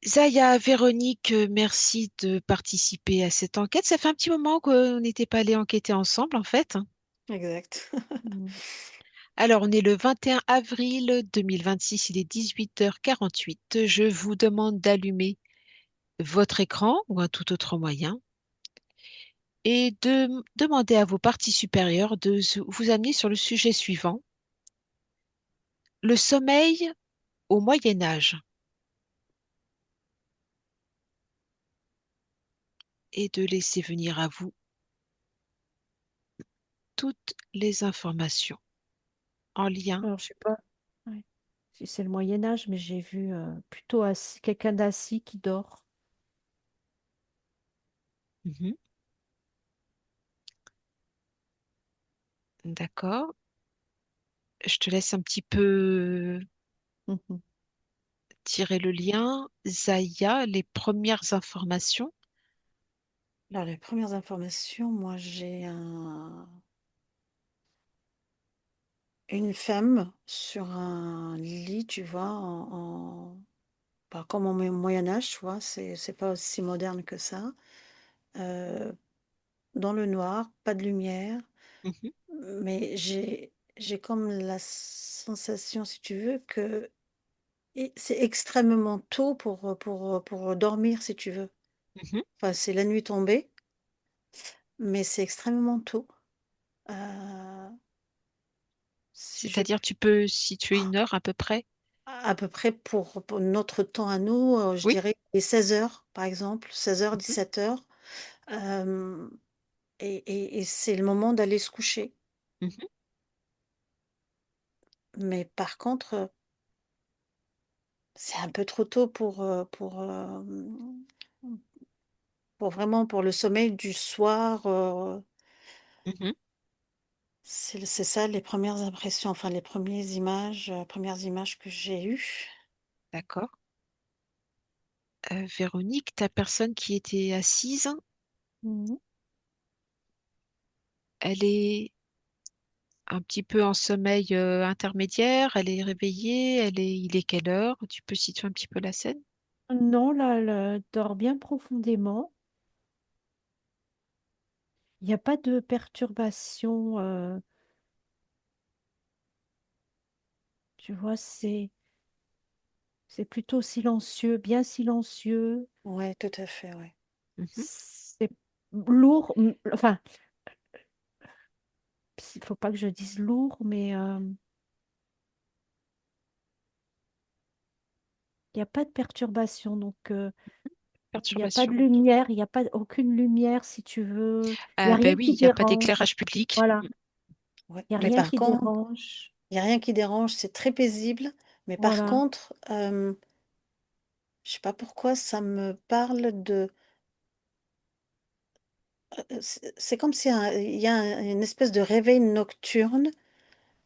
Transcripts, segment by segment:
Zaya, Véronique, merci de participer à cette enquête. Ça fait un petit moment qu'on n'était pas allé enquêter ensemble, en fait. Exact. Mm. Alors, on est le 21 avril 2026, il est 18h48. Je vous demande d'allumer votre écran ou un tout autre moyen et de demander à vos parties supérieures de vous amener sur le sujet suivant, le sommeil au Moyen Âge, et de laisser venir à vous toutes les informations en lien. Alors, je sais pas ouais, si c'est le Moyen Âge, mais j'ai vu plutôt quelqu'un d'assis qui dort. Mhm. D'accord. Je te laisse un petit peu Mhm. tirer le lien. Zaya, les premières informations. Alors, les premières informations, moi, une femme sur un lit, tu vois, comme au Moyen Âge, tu vois, c'est pas aussi moderne que ça. Euh, Dans le noir, pas de lumière, Mhm, mais j'ai comme la sensation, si tu veux, que c'est extrêmement tôt pour dormir, si tu veux. mhm. Enfin, c'est la nuit tombée, mais c'est extrêmement tôt. Euh, si je, C'est-à-dire, tu peux situer une heure à peu près? à peu près pour notre temps à nous, je Oui. dirais les 16 heures, par exemple, 16 heures, Mhm, 17 heures. euh, et c'est le moment d'aller se coucher. mhm. Mais par contre, c'est un peu trop tôt pour vraiment pour le sommeil du soir. Mhm. C'est ça les premières impressions, enfin les premières images que j'ai eues. D'accord. Véronique, ta personne qui était assise, Mhm. elle est un petit peu en sommeil intermédiaire, elle est réveillée, il est quelle heure? Tu peux situer un petit peu la scène? Non, là, elle dort bien profondément. Il n'y a pas de perturbation. Tu vois, c'est plutôt silencieux, bien silencieux. Ouais, tout à fait, ouais. Mhm, C'est lourd. Enfin, il faut pas que je dise lourd, mais il n'y a pas de perturbation. Donc, il n'y a pas de perturbation. lumière, il n'y a pas aucune lumière, si tu veux. Il n'y a Ah ben rien oui, qui il n'y a pas dérange. d'éclairage public. Voilà, Mm. ouais. Il n'y a Mais rien par qui contre, dérange. Il n'y a rien qui dérange, c'est très paisible. Mais par voilà. contre, je sais pas pourquoi ça me parle de. C'est comme si il y a une espèce de réveil nocturne.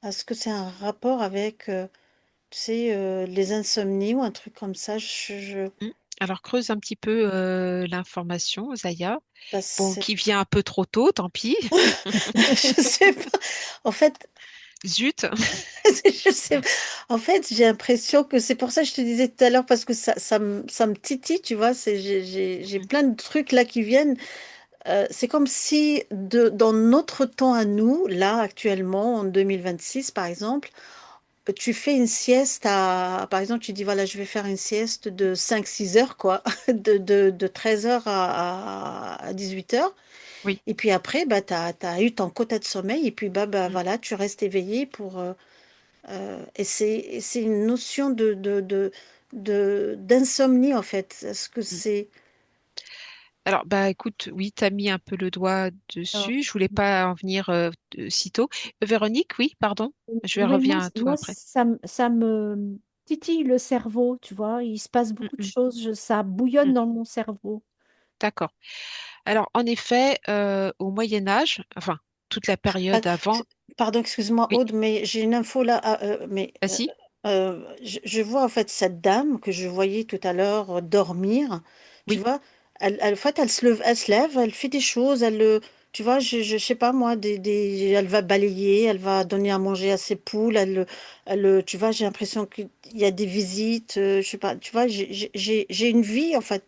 Est-ce que c'est un rapport avec, tu sais, les insomnies ou un truc comme ça? Mm. Alors creuse un petit peu l'information, Zaya. Bah, Bon, qui vient un peu trop tôt, tant pis. je sais pas. En fait, Zut. je sais pas. En fait, j'ai l'impression que c'est pour ça que je te disais tout à l'heure parce que ça me titille, tu vois. J'ai Mhm, plein de trucs là qui viennent. C'est comme si dans notre temps à nous, là actuellement en 2026 par exemple, tu fais une sieste par exemple, tu dis voilà, je vais faire une sieste de 5 6 heures, quoi, de 13 heures à 18 heures. oui. Et puis après, bah, tu as eu ton quota de sommeil, et puis bah, Mm, voilà, tu restes éveillé et c'est une notion d'insomnie, en fait. Est-ce que mm. c'est. Alors, bah écoute, oui, tu as mis un peu le doigt Alors, dessus. Je voulais pas en venir si tôt. Véronique, oui, pardon. Je oui, reviens à toi après. ça me titille le cerveau, tu vois. Il se passe Mm, beaucoup de mm, choses, ça bouillonne mm. dans mon cerveau. D'accord. Alors, en effet, au Moyen Âge, enfin, toute la Ah, période avant, pardon, excuse-moi, oui, Aude, mais j'ai une info là. vas-y, Je vois en fait cette dame que je voyais tout à l'heure dormir. Tu oui. vois, en fait, elle se lève, elle fait des choses. tu vois, je sais pas moi, elle va balayer, elle va donner à manger à ses poules, tu vois, j'ai l'impression qu'il y a des visites, je sais pas, tu vois, j'ai une vie, en fait,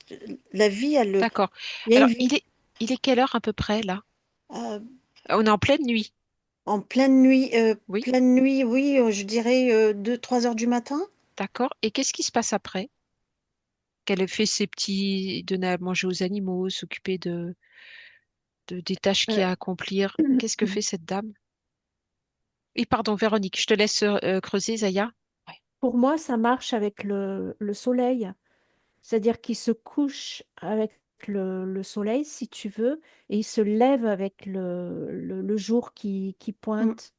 la vie, D'accord. il y a une Alors, vie. il est quelle heure à peu près là? Euh, On est en pleine nuit. Oui, pleine nuit, oui, je dirais 2, 3 heures du matin. d'accord. Et qu'est-ce qui se passe après? Qu'elle ait fait ses petits, donner à manger aux animaux, s'occuper des tâches qu'il y Euh, a à accomplir. Qu'est-ce que fait cette dame? Oui, pardon, Véronique, je te laisse creuser, Zaya. Ouais. Pour moi, ça marche avec le soleil. C'est-à-dire qu'il se couche avec le soleil, si tu veux, et il se lève avec le jour qui mm, pointe.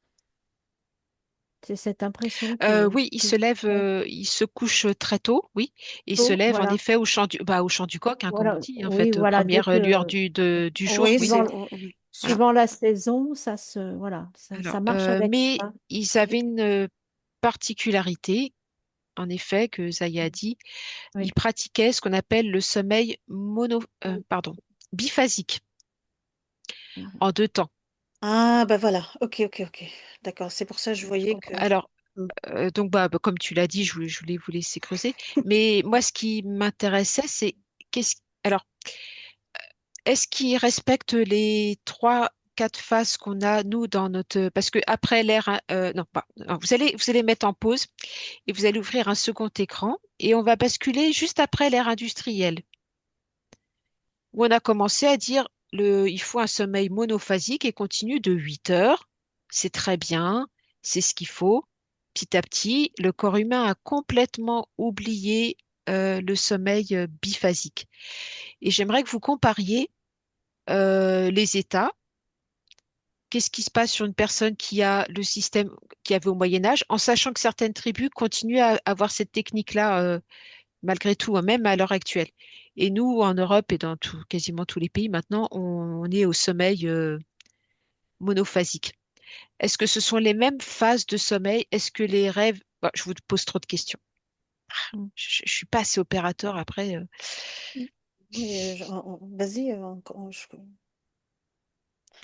C'est cette impression Oui, il que se lève, j'ai. il se couche très tôt, oui, et il se Tôt, lève en voilà. effet au chant du coq, hein, comme on Voilà, dit, en oui, fait, voilà, dès première lueur que, du jour, oui, oui. suivant, oui. Voilà. suivant la saison, voilà, Alors, ça marche avec mais ça. ils avaient une particularité, en effet, que Zaya a dit, ils Oui. pratiquaient ce qu'on appelle le sommeil pardon, biphasique, en deux temps. Ah, bah voilà, ok, ok, ok. D'accord, c'est pour ça que je Je voyais que... comprends. Alors, Mm, donc, comme tu l'as dit, je voulais vous laisser creuser. Mais moi, ce qui m'intéressait, c'est qu'est-ce, alors, est-ce qu'ils respectent les trois, quatre phases qu'on a, nous, dans notre, parce que après l'ère, non, pas, non, vous allez mettre en pause et vous allez ouvrir un second écran et on va basculer juste après l'ère industrielle, où on a commencé à dire il faut un sommeil monophasique et continu de 8 heures. C'est très bien, c'est ce qu'il faut. Petit à petit, le corps humain a complètement oublié le sommeil biphasique. Et j'aimerais que vous compariez les états. Qu'est-ce qui se passe sur une personne qui a le système qu'il y avait au Moyen Âge, en sachant que certaines tribus continuent à avoir cette technique-là malgré tout, hein, même à l'heure actuelle. Et nous, en Europe et dans quasiment tous les pays maintenant, on est au sommeil monophasique. Est-ce que ce sont les mêmes phases de sommeil? Est-ce que les rêves... Bon, je vous pose trop de questions. Mm. Je suis pas assez opérateur après. mais vas-y,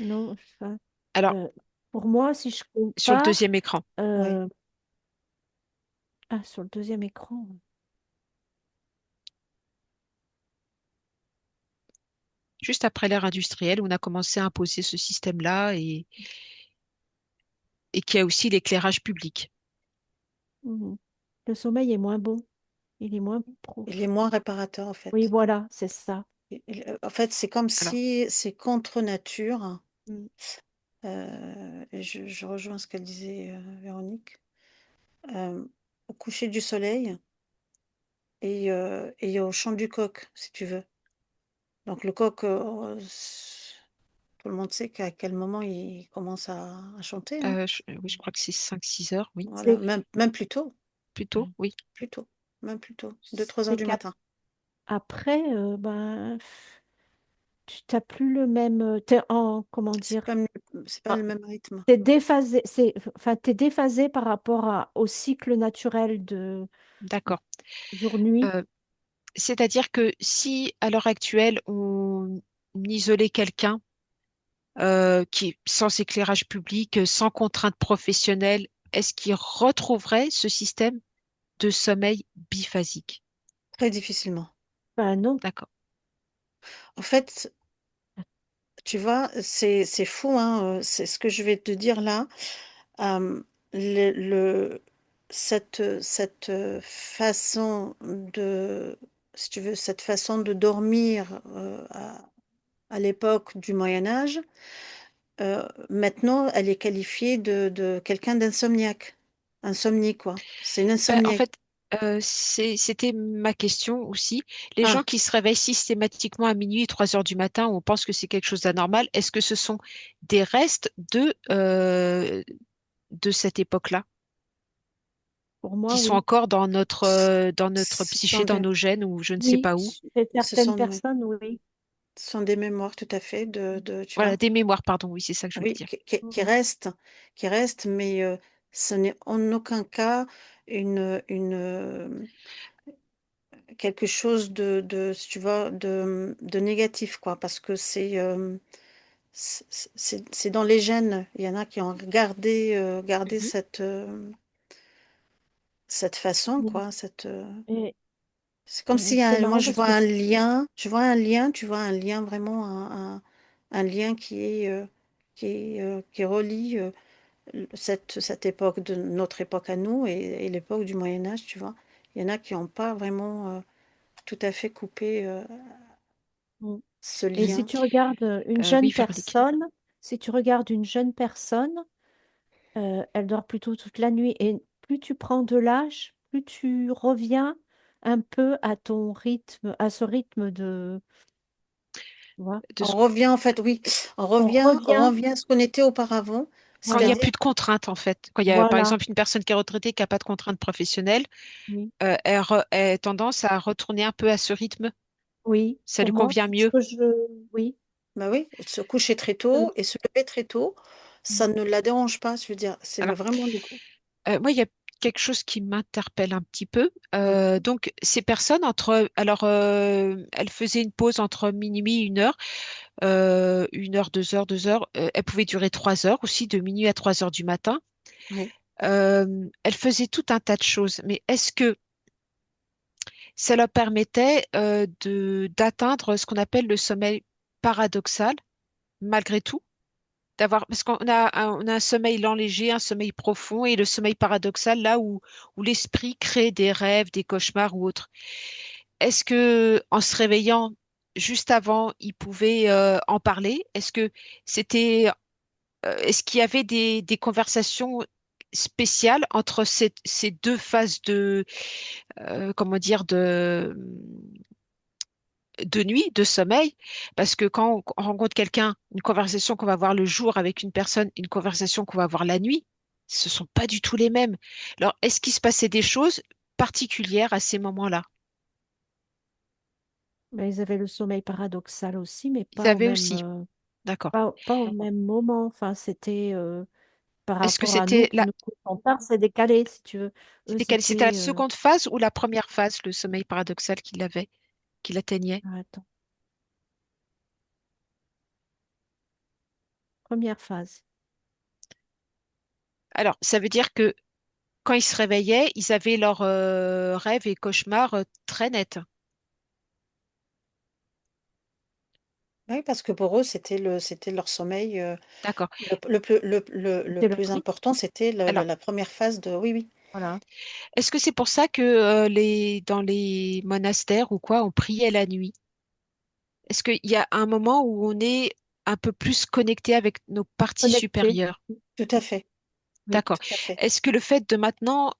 Non, Alors, euh, pour moi, si je sur le compare, deuxième écran, ouais. euh, sur le deuxième écran, juste après l'ère industrielle, on a commencé à imposer ce système-là et qu'il y a aussi l'éclairage public. mhm, le sommeil est moins bon, il est moins Il est profond. moins réparateur, en Oui, fait. voilà, c'est ça. En fait, c'est comme Alors, si c'est contre nature. mm, Et je rejoins ce qu'elle disait, Véronique. Euh, Au coucher du soleil et au chant du coq, si tu veux. Donc le coq, tout le monde sait qu'à quel moment il commence à chanter, hein. oui, je crois que c'est 5, 6 heures, oui. Voilà, C'est même plus tôt, Plutôt, oui. plus tôt, même plus tôt, 2, 3 heures c'est du matin. qu'après, ben, tu n'as plus le même, t'es en, comment C'est dire, pas, c'est pas ah, le même rythme. t'es déphasé, enfin, t'es déphasé par rapport au cycle naturel de D'accord. jour-nuit. Euh, C'est-à-dire que si à l'heure actuelle on isolait quelqu'un qui est sans éclairage public, sans contrainte professionnelle, est-ce qu'il retrouverait ce système de sommeil biphasique? Très difficilement. Ben non. D'accord. En fait, tu vois, c'est fou, hein, c'est ce que je vais te dire là. Euh, le, le- cette façon de, si tu veux, cette façon de dormir à l'époque du Moyen Âge, maintenant, elle est qualifiée de quelqu'un d'insomniaque. Insomnie, quoi. C'est une En insomniaque. fait, c'était ma question aussi. Les gens Ah, qui se réveillent systématiquement à minuit, 3 heures du matin, où on pense que c'est quelque chose d'anormal, est-ce que ce sont des restes de cette époque-là, Pour moi, qui sont oui. encore dans notre ce psyché, sont dans des, nos gènes ou je ne sais Oui, pas où? chez ce certaines sont, oui, personnes, oui. ce sont des mémoires tout à fait tu Voilà, vois. des mémoires, pardon, oui, c'est ça que je voulais Oui, dire. Mhm. qui reste, mais ce n'est en aucun cas quelque chose si tu vois, de négatif, quoi, parce que c'est dans les gènes. Il y en a qui ont gardé Mhm. cette façon, Oui. quoi. Et, C'est comme si c'est moi marrant je parce vois que un lien, tu vois un lien vraiment, un lien qui relie cette époque de notre époque à nous et l'époque du Moyen Âge, tu vois. Il y en a qui n'ont pas vraiment tout à fait coupé mm. ce Et si lien. tu regardes une Oui, jeune Véronique. personne, si tu regardes une jeune personne, elle dort plutôt toute la nuit. Et plus tu prends de l'âge, plus tu reviens un peu à ton rythme, à ce rythme de, tu vois, De On ce- revient en fait, oui, on on revient, revient à ce qu'on était auparavant, Quand il n'y a c'est-à-dire, plus de contraintes, en fait. Quand il y a, par voilà, exemple, une personne qui est retraitée, qui n'a pas de contraintes professionnelles, oui, elle a tendance à retourner un peu à ce rythme. oui, Ça pour lui moi, convient ce mieux. que je, oui, bah oui, se coucher très euh, tôt et se lever très tôt, ça ne la dérange pas, je veux dire, c'est Alors, vraiment du coup. moi, il y a quelque chose qui m'interpelle un petit peu. Mhm. Donc, ces personnes, alors, elles faisaient une pause entre minuit et 1 heure, 1 heure, 2 heures, 2 heures. Elle pouvait durer 3 heures aussi, de minuit à 3 heures du matin. Oui. Elles faisaient tout un tas de choses. Mais est-ce que ça leur permettait d'atteindre ce qu'on appelle le sommeil paradoxal, malgré tout? Parce on a un sommeil lent léger, un sommeil profond et le sommeil paradoxal, là où l'esprit crée des rêves, des cauchemars ou autres. Est-ce que en se réveillant juste avant, il pouvait en parler? Est-ce qu'il y avait des conversations spéciales entre ces deux phases comment dire, de nuit, de sommeil, parce que quand on rencontre quelqu'un, une conversation qu'on va avoir le jour avec une personne, une conversation qu'on va avoir la nuit, ce sont pas du tout les mêmes. Alors, est-ce qu'il se passait des choses particulières à ces moments-là? mais ils avaient le sommeil paradoxal aussi, mais Ils avaient aussi. D'accord. pas au même moment. Enfin, c'était par Est-ce que rapport à nous c'était qui nous couchons tard, c'est décalé, si tu veux. Eux, c'était la c'était, seconde phase ou la première phase, le sommeil paradoxal qu'il atteignait? attends, première phase. Alors, ça veut dire que quand ils se réveillaient, ils avaient leurs rêves et cauchemars très nets. Oui, parce que pour eux, c'était leur sommeil. D'accord. Le C'était leur plus rythme. important, c'était Alors, la première phase de. Oui, oui. Voilà. est-ce que c'est pour ça que dans les monastères ou quoi, on priait la nuit? Est-ce qu'il y a un moment où on est un peu plus connecté avec nos parties Connecté. supérieures? Tout à fait. Oui. Tout D'accord. à fait. Est-ce que le fait de maintenant,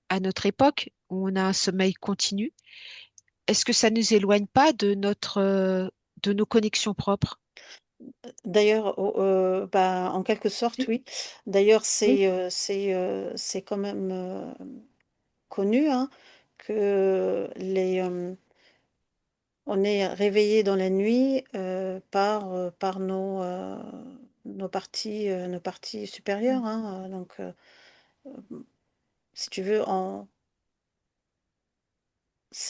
à notre époque, où on a un sommeil continu, est-ce que ça nous éloigne pas de nos connexions propres? D'ailleurs, bah, en quelque sorte, Oui. oui. D'ailleurs, Oui. c'est quand même connu hein, que on est réveillé dans la nuit par nos parties supérieures. Hein. Donc, si tu veux,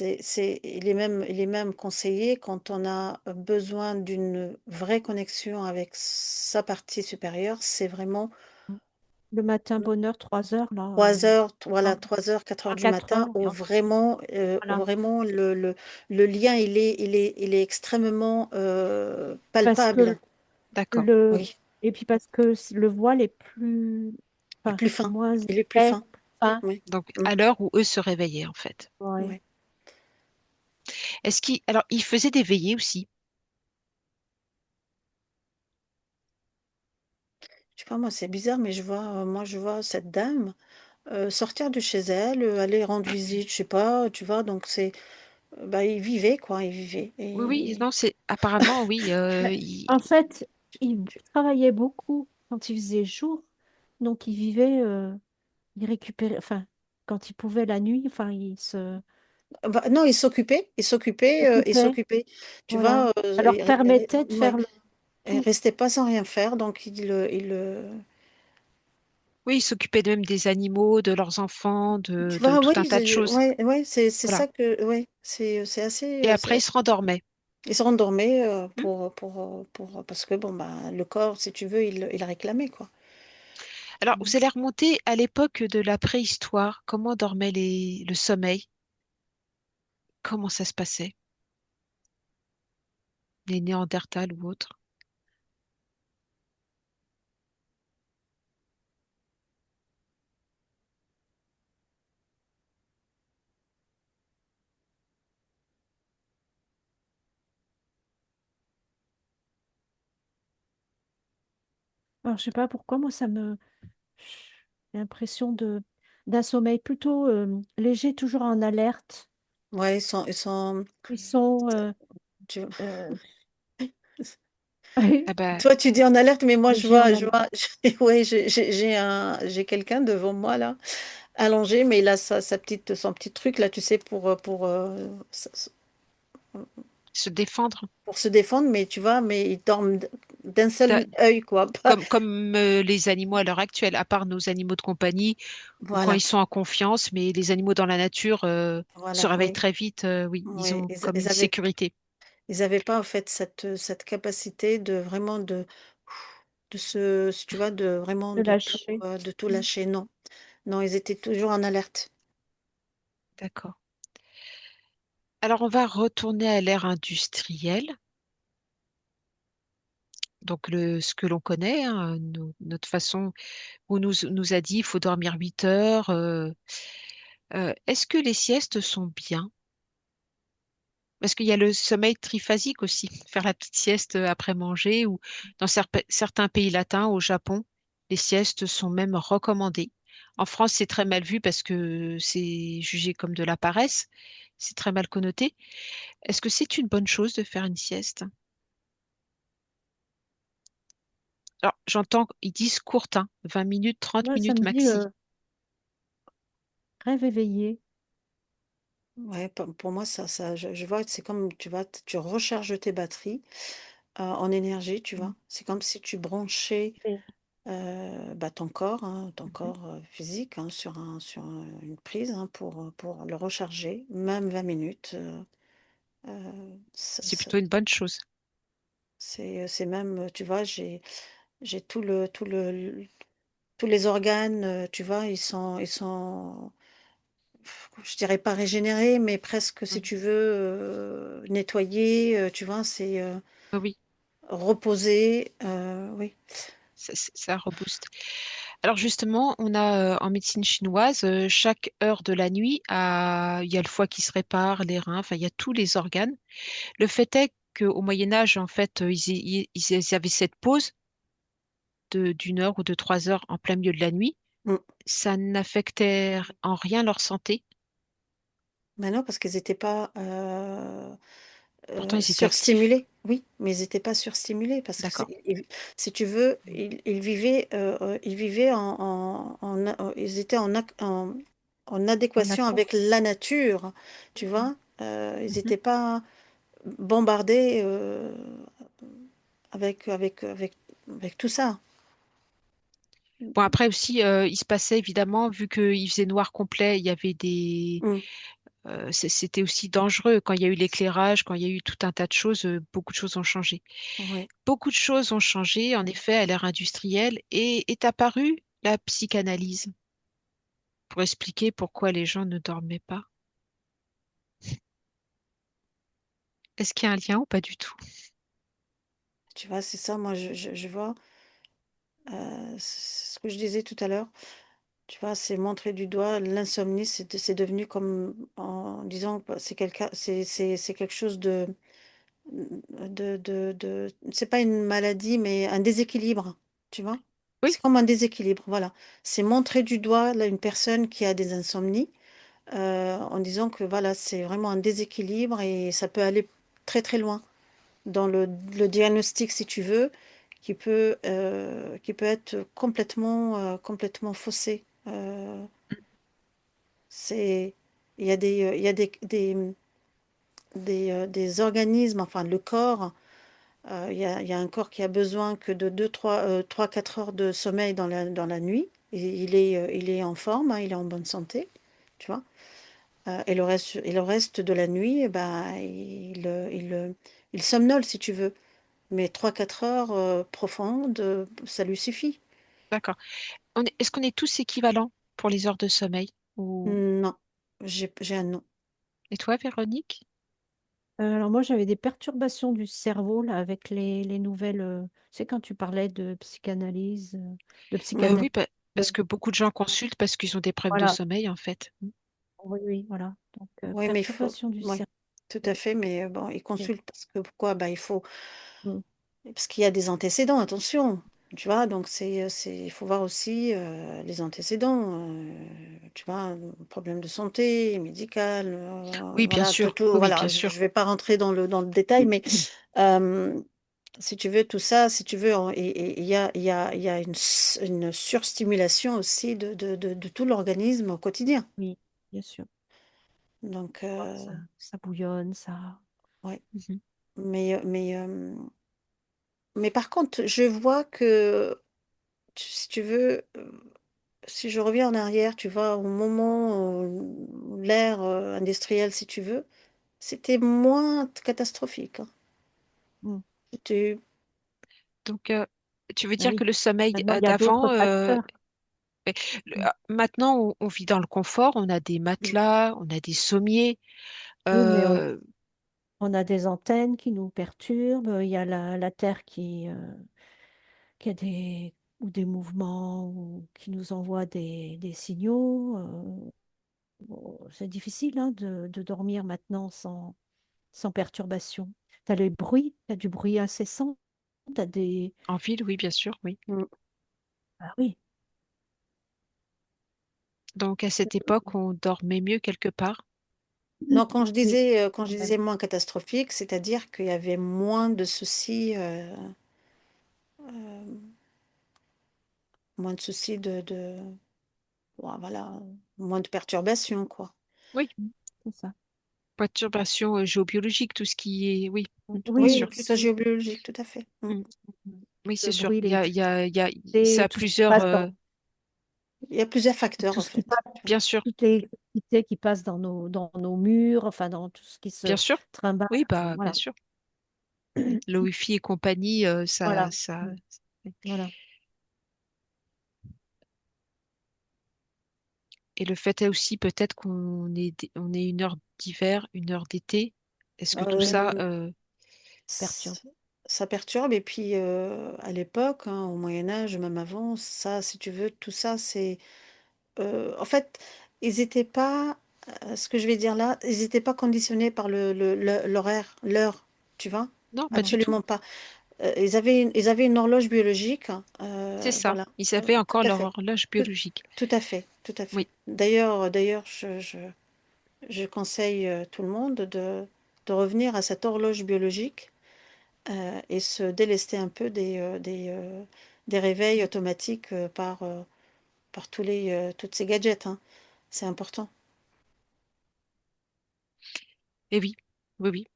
il est même conseillé quand on a besoin d'une vraie connexion avec sa partie supérieure, c'est vraiment Le matin, bonne heure, 3 heures, là. 3 heures, voilà, Non, 3 heures, 4 heures à du 4 matin, heures. où Voilà. vraiment le lien, il est extrêmement Parce que palpable. D'accord. le, Oui, et puis parce que le voile est plus, il est enfin, plus fin. moins Il est plus épais, fin. plus fin. Oui, Donc, mm, à l'heure où eux se réveillaient, en fait. Ouais. ouais. Alors, ils faisaient des veillées aussi. Je sais pas, moi, c'est bizarre, mais moi, je vois cette dame sortir de chez elle, aller rendre visite, je sais pas, tu vois, donc bah, il vivait, quoi, il vivait. Oui, oui, Et non, c'est apparemment, oui. Mais en fait, il travaillait beaucoup quand il faisait jour, donc il vivait, il récupérait, enfin, quand il pouvait la nuit, enfin, il se bah, non, il occupait, s'occupait. Tu voilà. vois, Ça leur permettait de ouais, faire il tout. restait pas sans rien faire, donc Oui, ils s'occupaient même des animaux, de leurs enfants, tu de vois, tout oui, un tas de choses. ouais, ouais, c'est Voilà. ça que, ouais, c'est assez, Et après, ils se rendormaient. Ils se rendormaient Hmm. parce que bon, bah, le corps, si tu veux, il réclamait, quoi. Alors, Mm. vous allez remonter à l'époque de la préhistoire. Comment dormait le sommeil? Comment ça se passait? Les Néandertals ou autres? Alors, je sais pas pourquoi, moi, j'ai l'impression d'un sommeil plutôt léger, toujours en alerte. Ouais, Ils sont, tu- euh, Ah bah, toi, tu dis en alerte, mais moi, léger en je alerte. vois, ouais, j'ai quelqu'un devant moi, là, allongé, mais il a son petit truc, là, tu sais, se défendre. pour se défendre, mais tu vois, mais il dorment d'un Da- seul œil, quoi. comme les animaux à l'heure actuelle, à part nos animaux de compagnie, ou quand ils Voilà, sont en confiance, mais les animaux dans la nature se voilà, réveillent oui. très vite. Oui, ils Oui, ont comme une sécurité. ils avaient pas, en fait, cette capacité de vraiment si tu vois, de vraiment De lâcher. de tout Mm. lâcher. Non, non, ils étaient toujours en alerte. D'accord. Alors, on va retourner à l'ère industrielle. Donc, ce que l'on connaît, hein, notre façon, on nous a dit il faut dormir 8 heures. Est-ce que les siestes sont bien? Parce qu'il y a le sommeil triphasique aussi, faire la petite sieste après manger, ou dans certains pays latins, au Japon, les siestes sont même recommandées. En France, c'est très mal vu parce que c'est jugé comme de la paresse. C'est très mal connoté. Est-ce que c'est une bonne chose de faire une sieste? Alors, j'entends, ils disent courte, hein, 20 minutes, 30 Moi, ça minutes me dit maxi. rêve éveillé. Ouais, pour moi, je vois, c'est comme tu recharges tes batteries en énergie, tu Mm. vois. C'est comme si tu branchais Et- bah, ton Mhm. corps physique hein, une prise hein, pour le recharger, même 20 minutes. Ça- C'est ça- plutôt une bonne chose. c'est même, tu vois, j'ai tous les organes, tu vois, ils sont, je dirais pas régénérés, mais presque, si Mm. tu veux, nettoyés, tu vois, Oui, reposé, oui. ça rebooste. Alors justement, on a en médecine chinoise, chaque heure de la nuit, il y a le foie qui se répare, les reins, enfin il y a tous les organes. Le fait est qu'au Moyen Âge, en fait, ils avaient cette pause d'une heure ou de 3 heures en plein milieu de la nuit. Mm. Ça n'affectait en rien leur santé. Mais non, parce qu'ils n'étaient pas Pourtant, ils étaient actifs. surstimulés. Oui, mais ils n'étaient pas surstimulés parce que D'accord. si tu veux, ils vivaient ils étaient en En adéquation avec accord. la nature, tu vois. Ils Mhm. n'étaient pas bombardés avec tout ça. Bon, après aussi, il se passait évidemment, vu qu'il faisait noir complet, il y avait Mm. c'était aussi dangereux quand il y a eu l'éclairage, quand il y a eu tout un tas de choses, beaucoup de choses ont changé. Ouais. Beaucoup de choses ont changé, en effet, à l'ère industrielle et est apparue la psychanalyse pour expliquer pourquoi les gens ne dormaient pas. Est-ce qu'il y a un lien ou pas du tout? Tu vois, c'est ça, moi, je vois, c'est ce que je disais tout à l'heure. Tu vois, c'est montrer du doigt l'insomnie, c'est devenu comme en disant que c'est quelque chose c'est pas une maladie, mais un déséquilibre, tu vois. Oui. C'est comme un déséquilibre, voilà. C'est montrer du doigt là, une personne qui a des insomnies en disant que voilà, c'est vraiment un déséquilibre et ça peut aller très très loin dans le diagnostic, si tu veux, qui peut être complètement faussé. C'est, il y a des organismes, enfin le corps, il y a un corps qui a besoin que de 3, 4 heures de sommeil dans la nuit. Et il est en forme, hein, il est en bonne santé, tu vois. Et le reste de la nuit, bah, il somnole si tu veux. Mais 3 4 heures profondes, ça lui suffit. D'accord. Est-ce qu'on est tous équivalents pour les heures de sommeil? Ou... Non, j'ai un non. Et toi, Véronique? Alors moi, j'avais des perturbations du cerveau là, avec les nouvelles. C'est quand tu parlais de psychanalyse, de Mm. psychanalyse. Parce que beaucoup de gens consultent parce qu'ils ont des problèmes de Voilà. sommeil, en fait. Oui, oui, voilà. Donc, Oui, mais il faut. perturbation du Oui, cerveau. tout à fait. Mais bon, il Ok. consulte parce que pourquoi? Bah, il faut. Mm. Parce qu'il y a des antécédents, attention. Tu vois, donc il faut voir aussi les antécédents. Tu vois, un problème de santé, médical, Oui, bien voilà, sûr. Oui, oui, voilà. bien Je sûr. vais pas rentrer dans le détail, mais euh, si tu veux tout ça, si tu veux, et il y a une surstimulation aussi de tout l'organisme au quotidien. Oui, bien sûr. Donc, Ça bouillonne, ça. ouais. Mhm. Mais, euh, mais, euh, mais par contre, je vois que, si tu veux, si je reviens en arrière, tu vois, au moment où l'ère industrielle, si tu veux, c'était moins catastrophique, hein. Mm. C'était- Donc, tu veux Ah dire que oui. le sommeil Maintenant, il y a d'autres d'avant, facteurs. Mm. maintenant, on vit dans le confort, on a des Mm. matelas, on a des sommiers. Oui, mais euh, on a des antennes qui nous perturbent. Il y a la Terre qui a ou des mouvements ou qui nous envoie des signaux. Bon, c'est difficile hein, de dormir maintenant sans perturbation. Tu as les bruits, tu as du bruit incessant, tu as des... en ville, oui, bien sûr, oui. Mm. Ah oui, Donc, à cette époque, on dormait mieux quelque part. Non, oui, quand quand je même. disais moins catastrophique, c'est-à-dire qu'il y avait moins de soucis, moins de soucis bon, voilà, moins de perturbations, quoi. Oui, C'est ça. perturbation géobiologique, tout ce qui est... Oui, bien Oui, Oui, sûr. tout ça géobiologique, tout à fait. Mm. Mm. Oui, c'est le sûr. bruit, Ça l'électricité, a tout ce qui plusieurs... passe dans, Il y a plusieurs facteurs, tout en ce qui fait. passe, bien sûr, toute l'électricité qui passe dans nos murs, enfin dans tout ce qui bien se sûr. trimballe. Oui, bah, bien Voilà. sûr. Le Wi-Fi et compagnie, Voilà. Mm. Voilà. Et le fait est aussi peut-être on est une heure d'hiver, une heure d'été. Est-ce que tout ça, Euh, Perturbe. c- Ça perturbe. Et puis, à l'époque, hein, au Moyen Âge, même avant, ça, si tu veux, tout ça, c'est... en fait, ils n'étaient pas... ce que je vais dire là, ils n'étaient pas conditionnés par l'horaire, l'heure, tu vois? non, pas du tout. Absolument pas. Ils avaient une horloge biologique, hein, C'est ça. voilà. Ils avaient Tout encore à leur fait. horloge Tout, biologique. tout à fait, tout à fait. Oui. D'ailleurs, je conseille tout le monde de revenir à cette horloge biologique et se délester un peu des réveils automatiques par toutes ces gadgets, hein. C'est important. Et oui, oui, oui.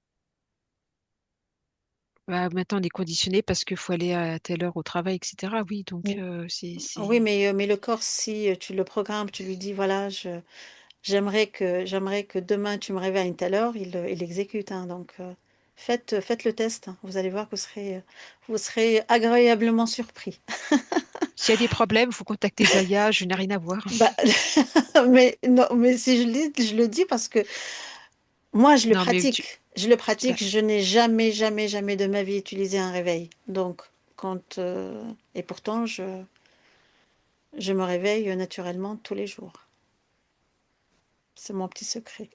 Bah, maintenant, on est conditionné parce qu'il faut aller à telle heure au travail, etc. Oui, donc Oui. Oui, mais le corps, si tu le programmes, tu lui dis, voilà, j'aimerais que demain tu me réveilles à une telle heure, il exécute, hein. Donc, faites le test, hein. Vous allez voir que vous serez agréablement surpris. s'il y a des problèmes, vous contactez Zaya, je n'ai rien à voir. Bah, mais non, mais si je le dis parce que moi, je le Non, mais tu... pratique. Je le bah, pratique. Je n'ai jamais, jamais, jamais de ma vie utilisé un réveil. Donc, et pourtant, je me réveille naturellement tous les jours. C'est mon petit secret.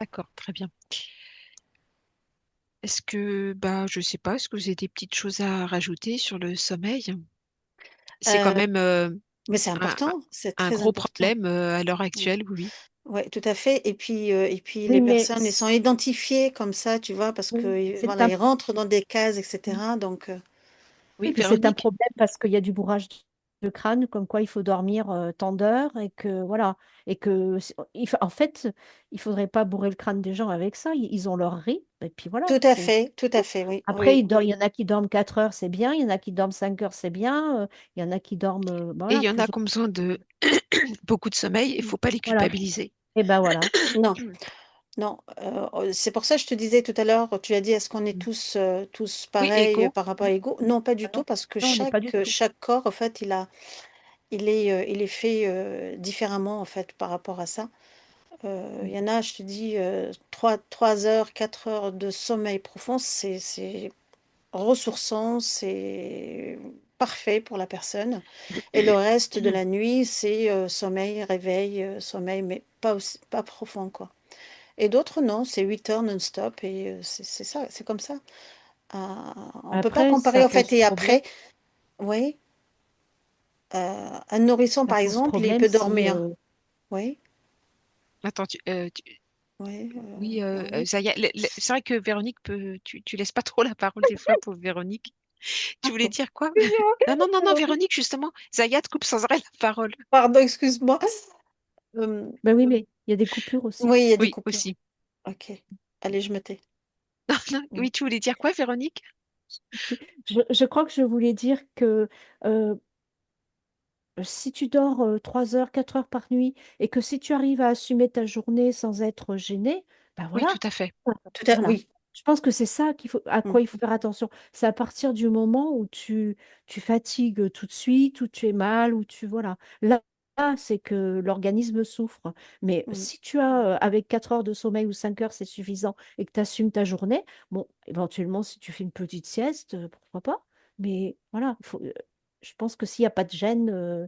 d'accord, très bien. Est-ce que, bah, je sais pas, est-ce que vous avez des petites choses à rajouter sur le sommeil? C'est quand Euh, même mais c'est un, important. C'est un très gros important. problème à l'heure actuelle, oui, Oui, tout à fait. Et puis Oui, les mais personnes, ils sont identifiés comme ça, tu vois, parce que oui, c'est voilà, un, ils rentrent dans des cases, oui, etc. Donc, oui. Oui, puis c'est un Véronique? problème parce qu'il y a du bourrage le crâne, comme quoi il faut dormir tant d'heures et que voilà. Et que, en fait, il faudrait pas bourrer le crâne des gens avec ça. Ils ont leur rythme et puis voilà. tout à fait, oui, Après, oui, il y en a qui dorment 4 heures, c'est bien. Il y en a qui dorment 5 heures, c'est bien. Il y en a qui dorment Et il voilà, y en a plus ou qui ont besoin de beaucoup de sommeil, il moins. faut pas les Voilà. culpabiliser. Et ben voilà. non, non. C'est pour ça que je te disais tout à l'heure, tu as dit, est-ce qu'on est Mm. tous Oui, pareils écho. par rapport à l'ego? Non, pas du Ah tout, non, parce que non, on n'est pas du tout. chaque corps, en fait, il est fait différemment, en fait, par rapport à ça. Il Mm. y en a, je te dis, 3 heures, 4 heures de sommeil profond, c'est ressourçant, c'est parfait pour la personne. Et le reste de la nuit, c'est sommeil, réveil, sommeil, mais pas profond, quoi. Et d'autres, non, c'est 8 heures non-stop et c'est ça, c'est comme ça. On peut pas Après, comparer, ça en fait. pose Et problème. après, oui, un nourrisson, Ça par pose exemple, il problème peut si dormir. Oui, Attends, oui, oui, oui. Zaya, c'est vrai que Véronique tu laisses pas trop la parole des fois pour Véronique. Tu voulais dire quoi? Non, non, non, non, Pardon, Véronique, justement, Zaya te coupe sans arrêt la parole. pardon, excuse-moi. Euh, Ben oui, mais il y a des coupures aussi. oui, il y a des Oui, coupures. aussi. Ok, allez, je me tais. Non, Mm. oui, tu voulais dire quoi, Véronique? Je crois que je voulais dire que euh, si tu dors 3 heures, 4 heures par nuit et que si tu arrives à assumer ta journée sans être gêné, ben Oui, tout voilà. à fait. Voilà. Oui. Je pense que c'est ça à Mm. quoi il faut faire attention. C'est à partir du moment où tu fatigues tout de suite, où tu es mal, où tu, voilà. Là, c'est que l'organisme souffre. Mais Mm. si tu as, avec 4 heures de sommeil ou 5 heures, c'est suffisant et que tu assumes ta journée, bon, éventuellement, si tu fais une petite sieste, pourquoi pas. Mais voilà, je pense que s'il n'y a pas de gêne,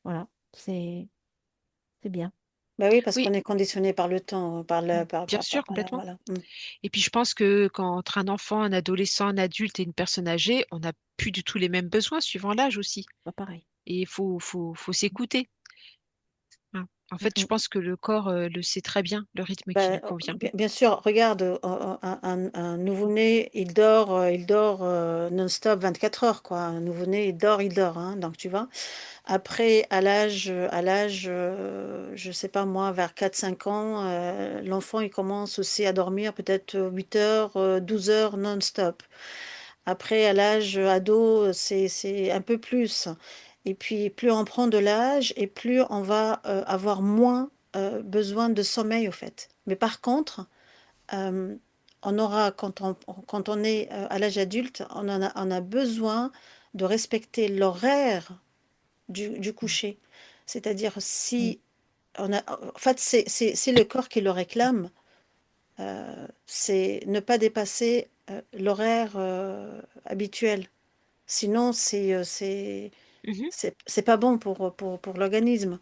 voilà, c'est bien. Bah oui, parce Oui, qu'on est conditionné par le temps, bien sûr, voilà, complètement. voilà. Mm. Et puis je pense que quand entre un enfant, un adolescent, un adulte et une personne âgée, on n'a plus du tout les mêmes besoins suivant l'âge aussi. Pas pareil. Et il faut s'écouter, hein. En Mm, fait, je mm. pense que le corps le sait très bien, le rythme qui Bah, lui convient. bien sûr, regarde, un nouveau-né, il dort non-stop 24 heures, quoi. Un nouveau-né, il dort, hein, donc tu vois. Après, je sais pas moi, vers 4 5 ans, l'enfant, il commence aussi à dormir peut-être 8 heures, 12 heures non-stop. Après, à l'âge ado, c'est un peu plus. Et puis, plus on prend de l'âge et plus on va avoir moins besoin de sommeil, au fait. Mais par contre, euh, on aura, quand on est à l'âge adulte, on a besoin de respecter l'horaire du coucher. C'est-à-dire, Mm. si on a, en fait, c'est le corps qui le réclame, c'est ne pas dépasser l'horaire habituel. Sinon, Mhm. c'est pas bon pour l'organisme,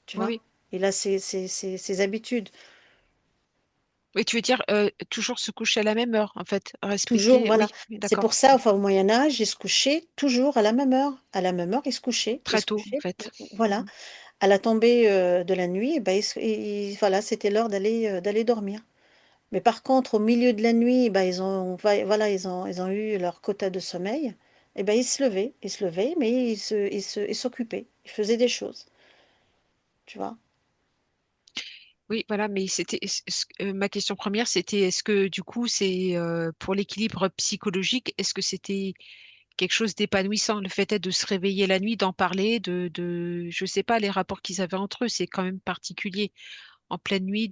tu Oui, vois. oui. Il a ses habitudes. Oui, tu veux dire toujours se coucher à la même heure, en fait. Toujours, Respecter. voilà. Oui, oui, C'est d'accord. pour ça, enfin, au Moyen Âge, ils se couchaient toujours à la même heure. À la même heure, ils se couchaient. Ils Très se tôt, en couchaient, fait. voilà. À la tombée de la nuit, eh ben, voilà, c'était l'heure d'aller dormir. Mais par contre, au milieu de la nuit, ben, voilà, ils ont eu leur quota de sommeil. Et ben, ils se levaient, mais ils s'occupaient. Ils faisaient des choses, tu vois. Oui, voilà, mais ma question première, c'était est-ce que du coup, c'est pour l'équilibre psychologique, est-ce que c'était quelque chose d'épanouissant, le fait est de se réveiller la nuit, d'en parler, je sais pas, les rapports qu'ils avaient entre eux, c'est quand même particulier en pleine nuit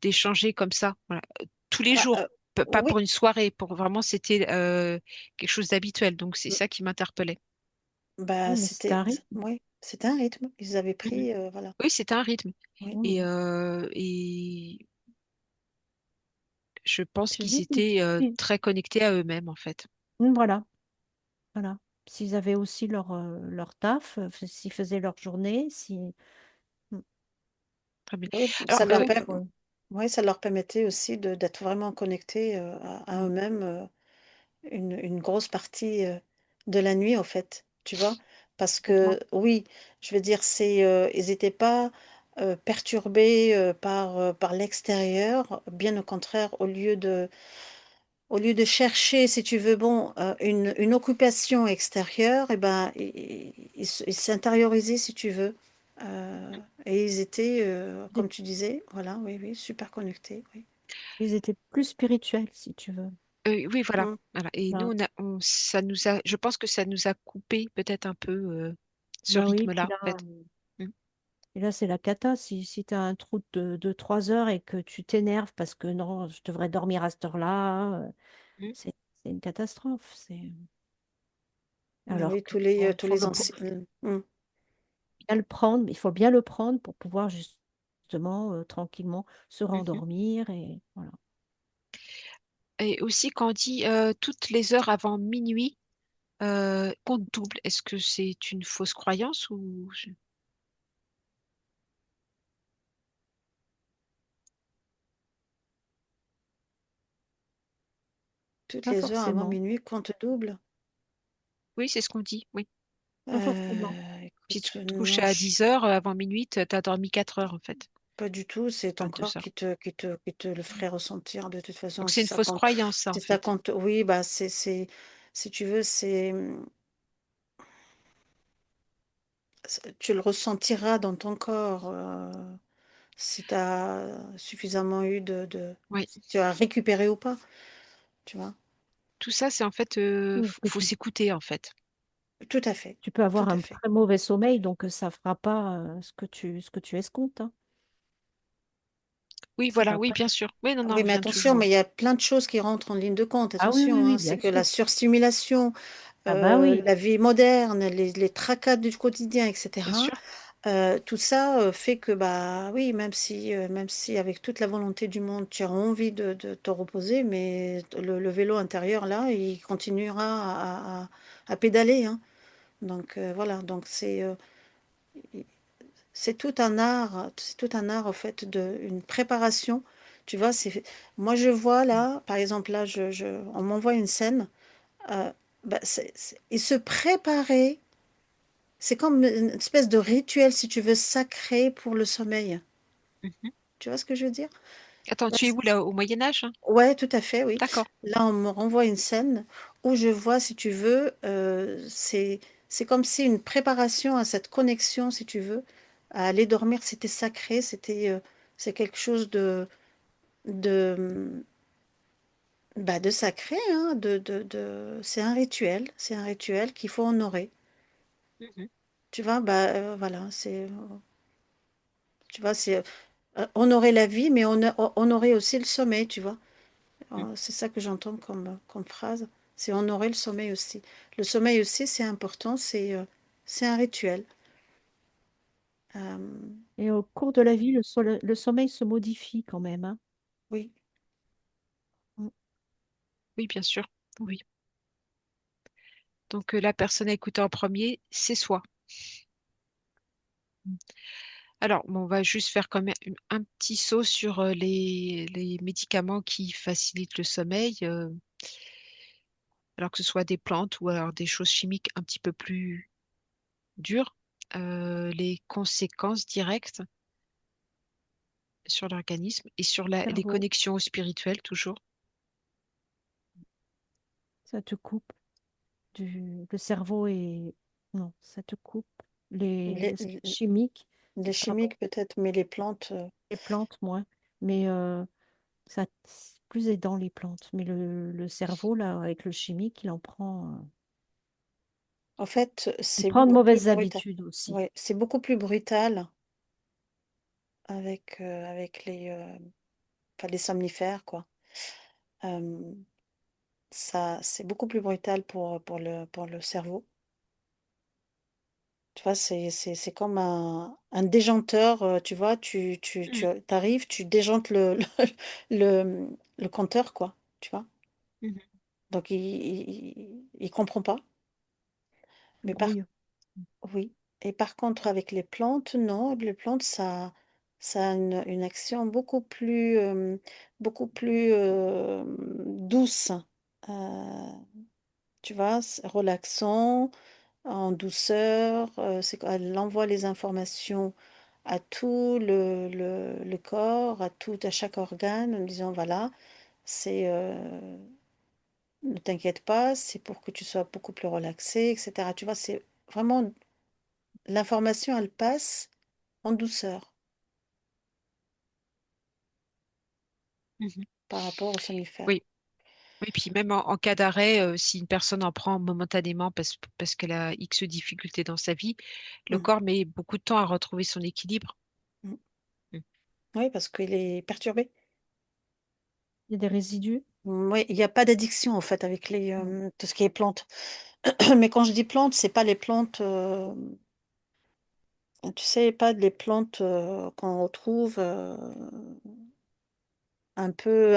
d'échanger comme ça, voilà, tous les Bah, jours, pas pour oui, une soirée, pour vraiment c'était quelque chose d'habituel, donc c'est ça qui m'interpellait. bah, Oui, mais c'est un rythme. oui, c'était un rythme. Ils avaient Mhm. pris, voilà. Oui, c'était un rythme. Oui. Et je pense Je qu'ils dis, étaient si- très connectés à eux-mêmes, en fait. voilà, voilà. S'ils avaient aussi leur taf, s'ils faisaient leur journée, si... Mm. Très bien. Oui, Alors, ouais, ça leur permettait aussi d'être vraiment connectés à Mm. eux-mêmes une grosse partie de la nuit, en fait, tu vois. Parce Complètement. que, oui, je veux dire, ils n'étaient pas perturbés par l'extérieur, bien au contraire, au lieu de chercher, si tu veux, bon, une occupation extérieure, et ben, ils s'intériorisaient, si tu veux. Et ils étaient, Ils comme tu disais, voilà, oui, oui, super connectés, oui. ils étaient plus spirituels, si tu veux. Oui, voilà, Mm. voilà. Et nous, Voilà. ça nous a, je pense que ça nous a coupé peut-être un peu ce Bah oui, rythme-là, en fait. Mm, et là c'est la cata. Si tu as un trou de 3 heures et que tu t'énerves parce que non, je devrais dormir à cette heure-là, mm, c'est une catastrophe. Ah Alors oui, que bon, tous les anciens. bien le prendre, il faut bien le prendre pour pouvoir justement tranquillement se mhm. rendormir et voilà. Et aussi, quand on dit toutes les heures avant minuit, compte double, est-ce que c'est une fausse croyance ou... Toutes Pas les heures avant forcément, minuit, compte double. Oui, c'est ce qu'on dit, oui. pas forcément. Si tu Écoute, te couches à non, 10 heures, avant minuit, t'as dormi 4 heures, en fait. pas du tout. C'est ton Enfin, 2 corps heures. qui te le ferait ressentir de toute façon. Donc, Si c'est une ça fausse compte, croyance, ça, en si ça fait. compte, oui, bah si tu veux, tu le ressentiras dans ton corps si tu as suffisamment eu Oui. si tu as récupéré ou pas, tu vois. Tout ça, c'est en fait, Oui, parce que faut s'écouter, en fait. Tout à fait, tu peux tout avoir à un fait. très mauvais sommeil, donc ça fera pas ce que tu escomptes, hein. Oui, Ça voilà, va oui, pas. bien sûr. Oui, non, non, Oui, on mais vient attention, toujours. mais il y a plein de choses qui rentrent en ligne de compte. Ah oui, oui, Attention, oui, hein, bien c'est que la sûr. surstimulation, Ah bah oui, la vie moderne, les tracas du quotidien, Bien etc. sûr. Tout ça fait que bah oui, même si avec toute la volonté du monde, tu as envie de te reposer, mais le vélo intérieur là, il continuera à pédaler, hein. Donc voilà, donc c'est tout un art, c'est tout un art en fait de une préparation. Tu vois, moi je vois là, par exemple là, on m'envoie une scène, euh, bah, et se préparer, c'est comme une espèce de rituel si tu veux sacré pour le sommeil. Mhm. Tu vois ce que je veux dire? Attends, Là, tu es où, là, au Moyen Âge? Hein. ouais, tout à fait, oui. D'accord. Là, on me renvoie une scène où je vois, si tu veux, c'est comme si une préparation à cette connexion, si tu veux, à aller dormir, c'était sacré, c'est quelque chose de, bah, de sacré, hein, c'est un rituel qu'il faut honorer. Mhm. Tu vois, bah, voilà, tu vois, c'est honorer la vie, mais honorer aussi le sommeil, tu vois. Mhm. C'est ça que j'entends comme phrase. C'est honorer le sommeil aussi. Le sommeil aussi, c'est important, c'est un rituel. Euh, et au cours de la vie, le sommeil se modifie quand même, hein. oui, Mm. Oui, bien sûr. Oui. Donc, la personne à écouter en premier, c'est soi. Mm. Alors, bon, on va juste faire quand même un petit saut sur les médicaments qui facilitent le sommeil, alors que ce soit des plantes ou alors des choses chimiques un petit peu plus dures. Les conséquences directes sur l'organisme et sur les Cerveau, connexions spirituelles, toujours. ça te coupe le cerveau et non, ça te coupe les, le chimique, les c'est pas bon. chimiques peut-être, mais les plantes, Les plantes, moins, mais ça c'est plus aidant les plantes. Mais le cerveau là, avec le chimique, il en prend, en fait, il c'est prend de beaucoup plus mauvaises brutal. habitudes aussi. Ouais, c'est beaucoup plus brutal avec enfin, les somnifères, quoi. Euh, Ça, c'est beaucoup plus brutal pour le cerveau. Tu vois, c'est comme un déjanteur, tu vois, Mhm. t'arrives, tu déjantes le, le compteur, quoi, tu vois. Mhm. Donc, il comprend pas. Il Mais brouille. oui. Et par contre, avec les plantes, non, les plantes, ça a une action beaucoup plus douce. Euh, Tu vois, c'est relaxant, en douceur. Elle envoie les informations à tout le corps, à chaque organe, en disant voilà, c'est ne t'inquiète pas, c'est pour que tu sois beaucoup plus relaxé, etc. Tu vois, c'est vraiment l'information, elle passe en douceur Mhm. par rapport aux somnifères. Oui. Oui, puis même en cas d'arrêt, si une personne en prend momentanément parce qu'elle a X difficultés dans sa vie, le Mm, corps met beaucoup de temps à retrouver son équilibre. mm. Mm. Oui, parce qu'il est perturbé. Il y a des résidus. Oui, il n'y a pas d'addiction en fait avec tout ce qui est plantes. Mais quand je dis plantes, c'est pas les plantes, tu sais, pas les plantes qu'on retrouve un peu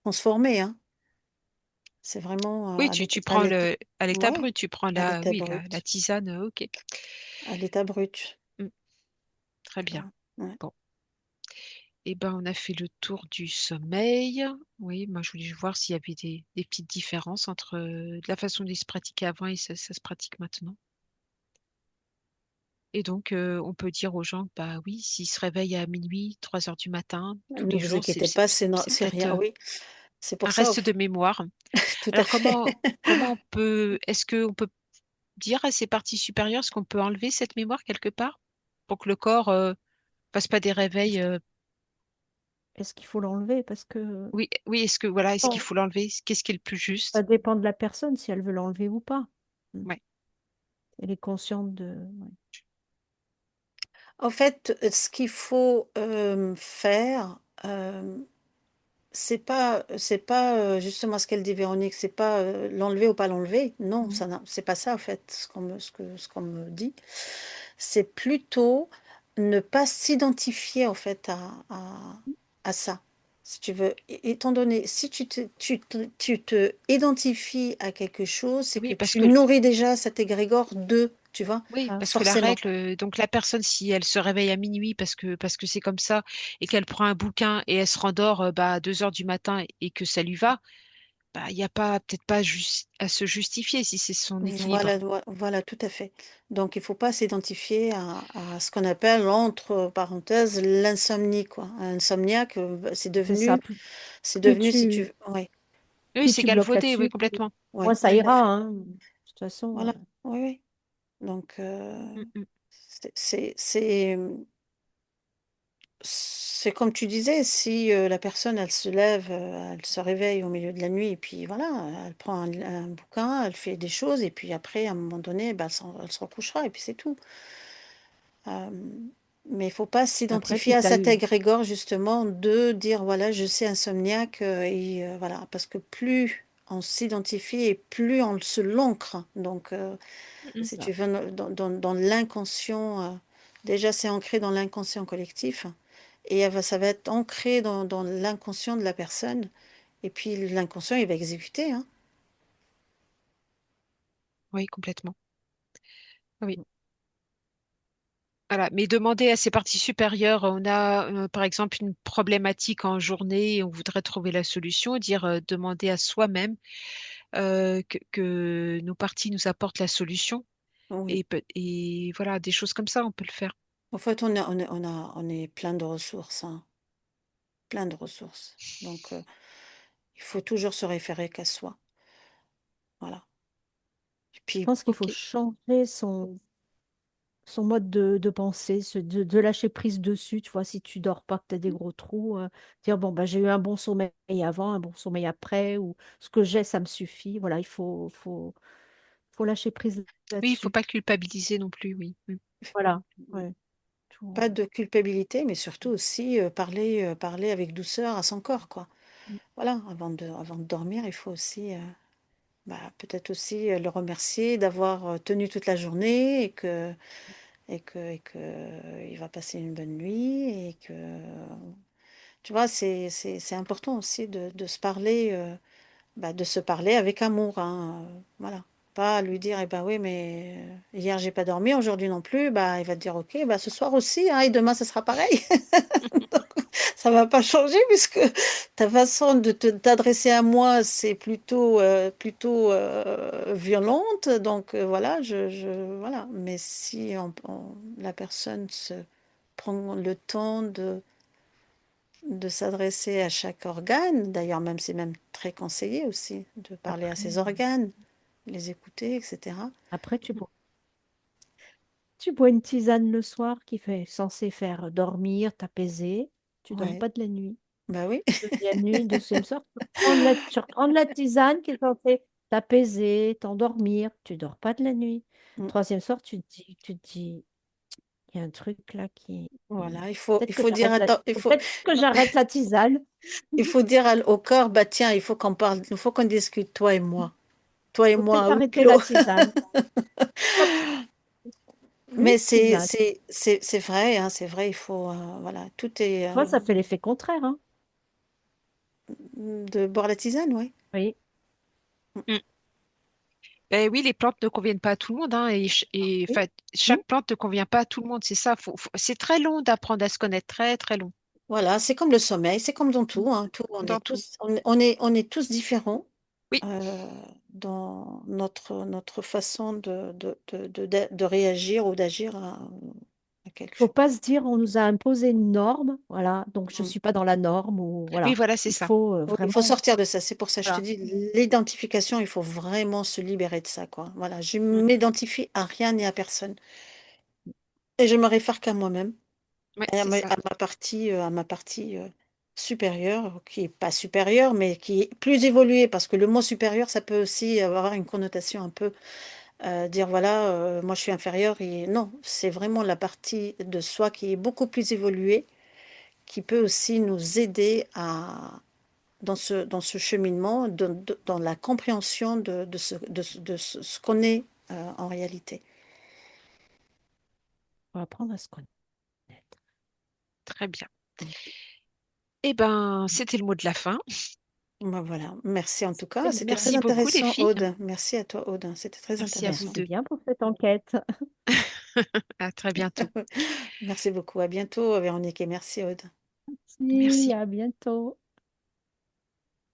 transformées, hein. C'est vraiment Oui, à tu à prends l'état, à l'état ouais, brut, tu prends à l'état la brut, tisane, ok. à l'état brut, Mm. Très tu bien. vois. Ouais. Bon, eh ben, on a fait le tour du sommeil. Oui, moi je voulais voir s'il y avait des petites différences entre la façon dont il se pratiquait avant et ça se pratique maintenant. Et donc, on peut dire aux gens, bah oui, s'ils se réveillent à minuit, 3 heures du matin, tous Ne les vous jours, inquiétez pas, c'est c'est c'est peut-être rien. Oui, c'est un pour ça, reste de mémoire. tout à Alors, fait. est-ce qu'on peut dire à ces parties supérieures, est-ce qu'on peut enlever cette mémoire quelque part pour que le corps fasse pas des réveils Est-ce qu'il faut l'enlever? Parce que Oui, oui, voilà, est-ce qu'il bon, faut l'enlever? Qu'est-ce qui est le plus ça juste? dépend de la personne si elle veut l'enlever ou pas. Mm. Ouais. Elle est consciente de. Ouais. En fait, ce qu'il faut faire, c'est pas justement ce qu'elle dit Véronique, c'est pas l'enlever ou pas l'enlever. Non, Mm. c'est pas ça en fait ce qu'on me dit. C'est plutôt ne pas s'identifier en fait à ça. Si tu veux, étant donné, si tu te identifies à quelque chose, c'est que Oui, tu nourris déjà cet égrégore de, tu vois, oui, Ah, parce que la forcément. règle, donc la personne, si elle se réveille à minuit parce que c'est comme ça, et qu'elle prend un bouquin et elle se rendort bah, à 2 heures du matin et que ça lui va, bah, il n'y a pas peut-être pas à se justifier si c'est son Voilà, équilibre. voilà, tout à fait. Donc, il faut pas s'identifier à ce qu'on appelle, entre parenthèses, l'insomnie, quoi. Un insomniaque, c'est c'est ça. devenu, Plus si tu, tu... Oui, Oui, plus c'est tu bloques galvaudé, oui, là-dessus, complètement. moins oui, ça tout à ira, fait. hein. De toute façon, Voilà, oui, oui. Donc, Mm, mm. c'est c'est- c'est- c'est comme tu disais, si la personne, elle se lève, elle se réveille au milieu de la nuit, et puis voilà, elle prend un bouquin, elle fait des choses, et puis après, à un moment donné, bah, elle se recouchera, et puis c'est tout. Euh, mais il faut pas après, s'identifier si à tu as cet eu. égrégore, justement, de dire, voilà, je suis insomniaque, et voilà, parce que plus on s'identifie et plus on se l'ancre. Donc, Mm, mm. si tu Ça. veux, dans l'inconscient, déjà c'est ancré dans l'inconscient collectif, et ça va être ancré dans l'inconscient de la personne, et puis l'inconscient, il va exécuter, hein. Oui, complètement. Oui. Voilà. Mais demander à ses parties supérieures, on a par exemple une problématique en journée et on voudrait trouver la solution, dire demander à soi-même que nos parties nous apportent la solution. Oui. Et voilà, des choses comme ça, on peut le faire. En fait, on est plein de ressources, hein, plein de ressources. Donc, il faut toujours se référer qu'à soi. Voilà. Et Je puis, pense qu'il faut Ok. changer son mode de pensée, de lâcher prise dessus. Tu vois, si tu dors pas, que tu as des gros trous, dire, bon, bah, j'ai eu un bon sommeil avant, un bon sommeil après, ou ce que j'ai, ça me suffit. Voilà, faut lâcher prise Oui, il faut là-dessus. pas culpabiliser non plus, oui. Mm. Voilà, ouais, pas tout. de culpabilité, mais surtout aussi parler avec douceur à son corps, quoi. Mm. Voilà, avant de dormir, il faut aussi, bah, peut-être aussi le remercier d'avoir tenu toute la journée, et que il va passer une bonne nuit, et que, tu vois, c'est important aussi de se parler. Bah, de se parler avec amour, hein, voilà. Pas lui dire, eh ben oui, mais hier j'ai pas dormi, aujourd'hui non plus, bah il va te dire, ok, bah ce soir aussi, hein, et demain ça sera pareil. Ça va pas changer puisque ta façon t'adresser à moi, c'est plutôt violente, donc voilà, voilà. Mais si la personne se prend le temps de s'adresser à chaque organe. D'ailleurs, même c'est même très conseillé aussi de parler à Après, ses organes, les écouter, etc. après tu bois une tisane le soir qui fait censé faire dormir, t'apaiser. Tu dors Ouais, pas de la nuit. bah oui. Deuxième nuit, deuxième soir, tu reprends de la tisane qui est censée t'apaiser, t'endormir. Tu dors pas de la nuit. Mm. Troisième soir, tu te dis, il y a un truc là Voilà, peut-être il que faut dire, peut-être que j'arrête la tisane. il faut dire au corps, bah tiens, il faut qu'on parle, il faut qu'on discute, toi et Faut moi peut-être à huis arrêter la clos. tisane. Hop, plus Mais de tisane. c'est vrai, hein, c'est vrai, il faut, voilà, tout est Des fois, ça fait l'effet contraire, hein. de boire la tisane, oui. Oui. Mm. Ben oui, les plantes ne conviennent pas à tout le monde, hein, Oui. enfin, Hmm. chaque plante ne convient pas à tout le monde, c'est ça. C'est très long d'apprendre à se connaître, très très long. Voilà, c'est comme le sommeil, c'est comme dans Mm. tout, hein, tout, on Dans est tout. tous, on est tous différents Oui, euh, dans notre façon de réagir ou d'agir à quelque Faut chose. pas se dire on nous a imposé une norme, voilà, donc je Mm. suis pas dans la norme ou oui, voilà. voilà, c'est Il ça. faut Oui, il faut vraiment, sortir de ça. C'est pour ça que je te voilà. dis, l'identification, il faut vraiment se libérer de ça, quoi. Voilà, je Mm. m'identifie à rien ni à personne. Et je me réfère qu'à moi-même Ouais, et c'est ça. à ma partie supérieure, qui est pas supérieure, mais qui est plus évoluée, parce que le mot supérieur, ça peut aussi avoir une connotation un peu, dire, voilà, moi je suis inférieure. Et non, c'est vraiment la partie de soi qui est beaucoup plus évoluée, qui peut aussi nous aider dans ce cheminement, dans la compréhension ce qu'on est en réalité. Faut apprendre à se connaître. Très bien. Eh ben, c'était le mot de la fin. Ben voilà, merci en tout cas. C'était C'était bien. très Merci beaucoup, les intéressant, filles. Aude. Merci à toi, Aude. C'était très Merci à vous intéressant. Merci deux. bien pour cette enquête. À très bientôt. Merci beaucoup. À bientôt, Véronique, et merci, Aude. Merci, Merci. à bientôt.